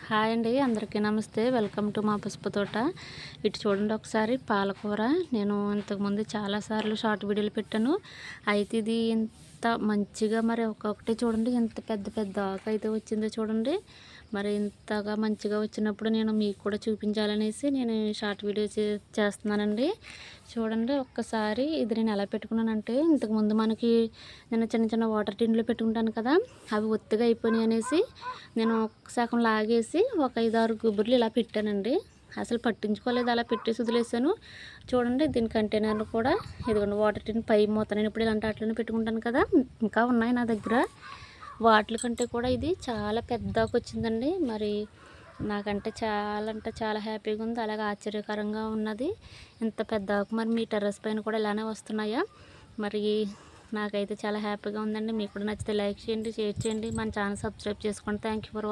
Hi అండి, అందరికీ నమస్తే. వెల్కమ్ టు మా పసుపు తోట. ఇటు చూడండి ఒకసారి పాలకూర. నేను ఇంతకుముందు చాలాసార్లు షార్ట్ వీడియోలు పెట్టాను. అయితే ఇది ఇంత మంచిగా మరి ఒక్కొక్కటి చూడండి ఎంత పెద్ద పెద్ద ఆకు అయితే వచ్చిందో చూడండి. మరి ఇంతగా మంచిగా వచ్చినప్పుడు నేను మీకు కూడా చూపించాలనేసి నేను షార్ట్ వీడియో చేస్తున్నానండి. చూడండి ఒక్కసారి ఇది నేను ఎలా పెట్టుకున్నానంటే, ఇంతకుముందు మనకి నేను చిన్న చిన్న వాటర్ టిన్లు పెట్టుకుంటాను కదా, అవి ఒత్తిగా అయిపోయినాయి అనేసి నేను సగం లాగేసి ఒక 5-6 గుబుర్లు ఇలా పెట్టానండి. అసలు పట్టించుకోలేదు, అలా పెట్టేసి వదిలేసాను. చూడండి దీని కంటైనర్ కూడా ఇదిగోండి, వాటర్ టిన్ పై మూత. నేను ఇప్పుడు ఇలాంటి వాటిలోనే పెట్టుకుంటాను కదా, ఇంకా ఉన్నాయి నా దగ్గర. వాటి కంటే కూడా ఇది చాలా పెద్దగా వచ్చిందండి. మరి నాకంటే చాలా అంటే చాలా హ్యాపీగా ఉంది, అలాగే ఆశ్చర్యకరంగా ఉన్నది. ఇంత పెద్ద ఆకు మరి మీ టెర్రస్ పైన కూడా ఇలానే వస్తున్నాయా? మరి నాకైతే చాలా హ్యాపీగా ఉందండి. మీకు కూడా నచ్చితే లైక్ చేయండి, షేర్ చేయండి, మన ఛానల్ సబ్స్క్రైబ్ చేసుకోండి. Thank you for watching.